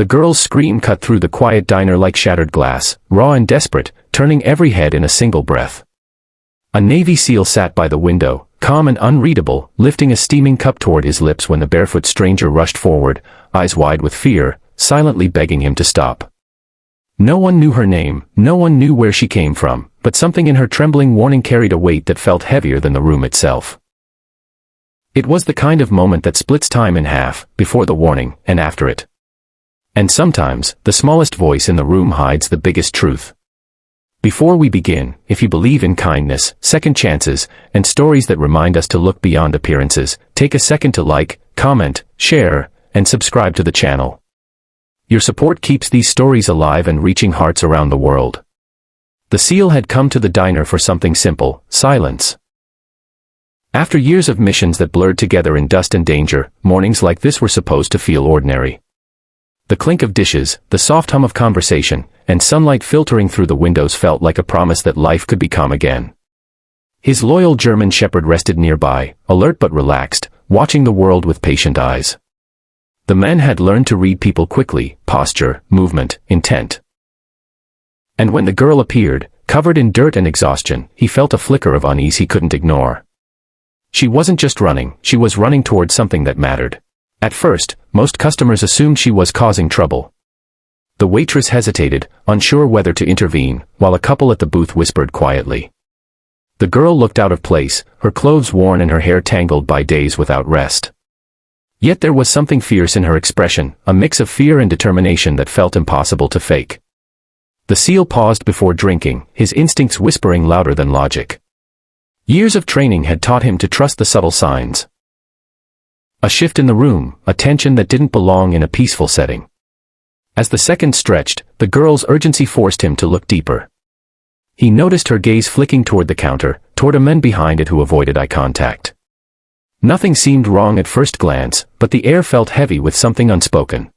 The girl's scream cut through the quiet diner like shattered glass, raw and desperate, turning every head in a single breath. A Navy SEAL sat by the window, calm and unreadable, lifting a steaming cup toward his lips when the barefoot stranger rushed forward, eyes wide with fear, silently begging him to stop. No one knew her name, no one knew where she came from, but something in her trembling warning carried a weight that felt heavier than the room itself. It was the kind of moment that splits time in half, before the warning, and after it. And sometimes, the smallest voice in the room hides the biggest truth. Before we begin, if you believe in kindness, second chances, and stories that remind us to look beyond appearances, take a second to like, comment, share, and subscribe to the channel. Your support keeps these stories alive and reaching hearts around the world. The SEAL had come to the diner for something simple: silence. After years of missions that blurred together in dust and danger, mornings like this were supposed to feel ordinary. The clink of dishes, the soft hum of conversation, and sunlight filtering through the windows felt like a promise that life could be calm again. His loyal German shepherd rested nearby, alert but relaxed, watching the world with patient eyes. The man had learned to read people quickly: posture, movement, intent. And when the girl appeared, covered in dirt and exhaustion, he felt a flicker of unease he couldn't ignore. She wasn't just running, she was running toward something that mattered. At first, most customers assumed she was causing trouble. The waitress hesitated, unsure whether to intervene, while a couple at the booth whispered quietly. The girl looked out of place, her clothes worn and her hair tangled by days without rest. Yet there was something fierce in her expression, a mix of fear and determination that felt impossible to fake. The SEAL paused before drinking, his instincts whispering louder than logic. Years of training had taught him to trust the subtle signs. A shift in the room, a tension that didn't belong in a peaceful setting. As the seconds stretched, the girl's urgency forced him to look deeper. He noticed her gaze flicking toward the counter, toward a man behind it who avoided eye contact. Nothing seemed wrong at first glance, but the air felt heavy with something unspoken.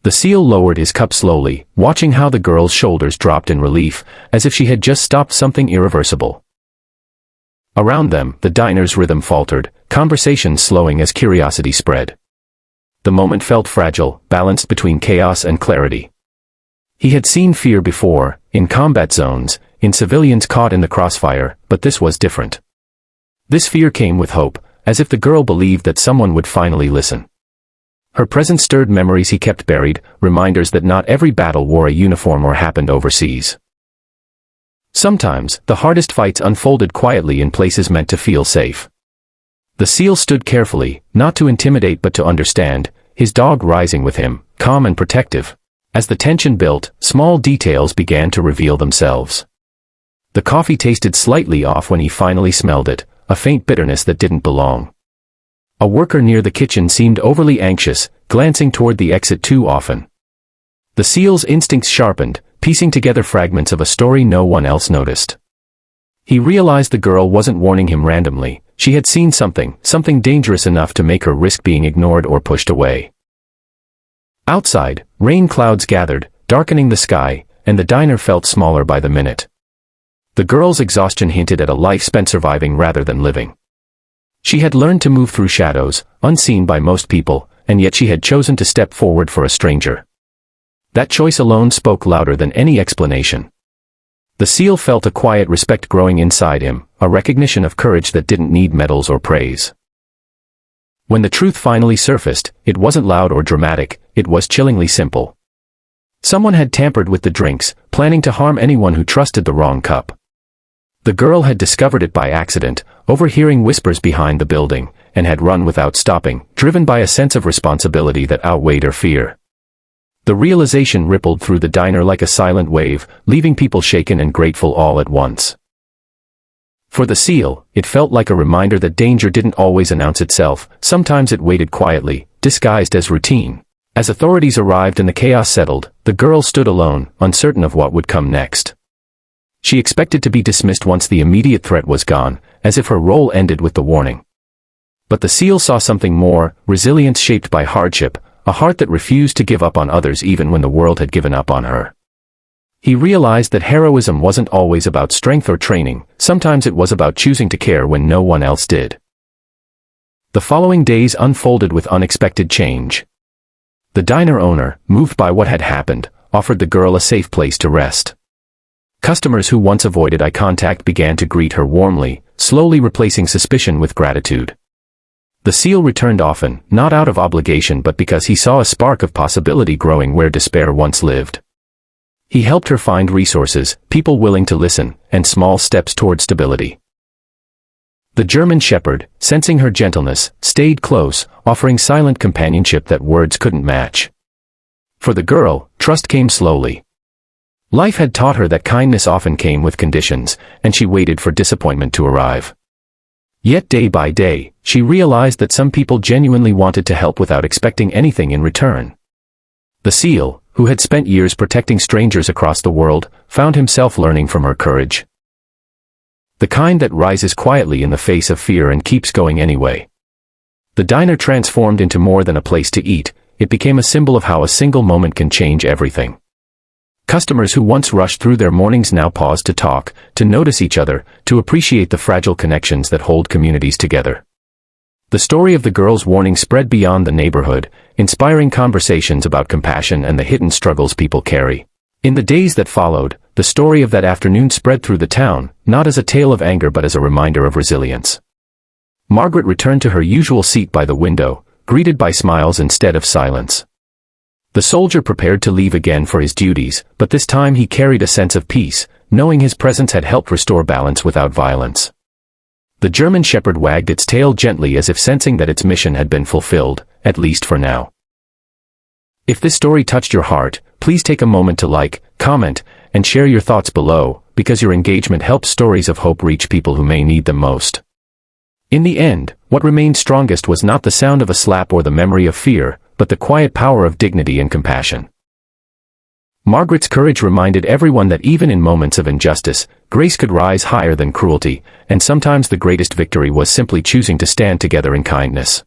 The SEAL lowered his cup slowly, watching how the girl's shoulders dropped in relief, as if she had just stopped something irreversible. Around them, the diner's rhythm faltered, conversation slowing as curiosity spread. The moment felt fragile, balanced between chaos and clarity. He had seen fear before, in combat zones, in civilians caught in the crossfire, but this was different. This fear came with hope, as if the girl believed that someone would finally listen. Her presence stirred memories he kept buried, reminders that not every battle wore a uniform or happened overseas. Sometimes, the hardest fights unfolded quietly in places meant to feel safe. The SEAL stood carefully, not to intimidate but to understand, his dog rising with him, calm and protective. As the tension built, small details began to reveal themselves. The coffee tasted slightly off when he finally smelled it, a faint bitterness that didn't belong. A worker near the kitchen seemed overly anxious, glancing toward the exit too often. The SEAL's instincts sharpened, piecing together fragments of a story no one else noticed. He realized the girl wasn't warning him randomly. She had seen something dangerous enough to make her risk being ignored or pushed away. Outside, rain clouds gathered, darkening the sky, and the diner felt smaller by the minute. The girl's exhaustion hinted at a life spent surviving rather than living. She had learned to move through shadows, unseen by most people, and yet she had chosen to step forward for a stranger. That choice alone spoke louder than any explanation. The SEAL felt a quiet respect growing inside him, a recognition of courage that didn't need medals or praise. When the truth finally surfaced, it wasn't loud or dramatic, it was chillingly simple. Someone had tampered with the drinks, planning to harm anyone who trusted the wrong cup. The girl had discovered it by accident, overhearing whispers behind the building, and had run without stopping, driven by a sense of responsibility that outweighed her fear. The realization rippled through the diner like a silent wave, leaving people shaken and grateful all at once. For the SEAL, it felt like a reminder that danger didn't always announce itself, sometimes it waited quietly, disguised as routine. As authorities arrived and the chaos settled, the girl stood alone, uncertain of what would come next. She expected to be dismissed once the immediate threat was gone, as if her role ended with the warning. But the SEAL saw something more, resilience shaped by hardship, a heart that refused to give up on others even when the world had given up on her. He realized that heroism wasn't always about strength or training, sometimes it was about choosing to care when no one else did. The following days unfolded with unexpected change. The diner owner, moved by what had happened, offered the girl a safe place to rest. Customers who once avoided eye contact began to greet her warmly, slowly replacing suspicion with gratitude. The seal returned often, not out of obligation but because he saw a spark of possibility growing where despair once lived. He helped her find resources, people willing to listen, and small steps toward stability. The German Shepherd, sensing her gentleness, stayed close, offering silent companionship that words couldn't match. For the girl, trust came slowly. Life had taught her that kindness often came with conditions, and she waited for disappointment to arrive. Yet day by day, she realized that some people genuinely wanted to help without expecting anything in return. The seal, who had spent years protecting strangers across the world, found himself learning from her courage. The kind that rises quietly in the face of fear and keeps going anyway. The diner transformed into more than a place to eat, it became a symbol of how a single moment can change everything. Customers who once rushed through their mornings now paused to talk, to notice each other, to appreciate the fragile connections that hold communities together. The story of the girl's warning spread beyond the neighborhood, inspiring conversations about compassion and the hidden struggles people carry. In the days that followed, the story of that afternoon spread through the town, not as a tale of anger but as a reminder of resilience. Margaret returned to her usual seat by the window, greeted by smiles instead of silence. The soldier prepared to leave again for his duties, but this time he carried a sense of peace, knowing his presence had helped restore balance without violence. The German Shepherd wagged its tail gently as if sensing that its mission had been fulfilled, at least for now. If this story touched your heart, please take a moment to like, comment, and share your thoughts below, because your engagement helps stories of hope reach people who may need them most. In the end, what remained strongest was not the sound of a slap or the memory of fear, but the quiet power of dignity and compassion. Margaret's courage reminded everyone that even in moments of injustice, grace could rise higher than cruelty, and sometimes the greatest victory was simply choosing to stand together in kindness.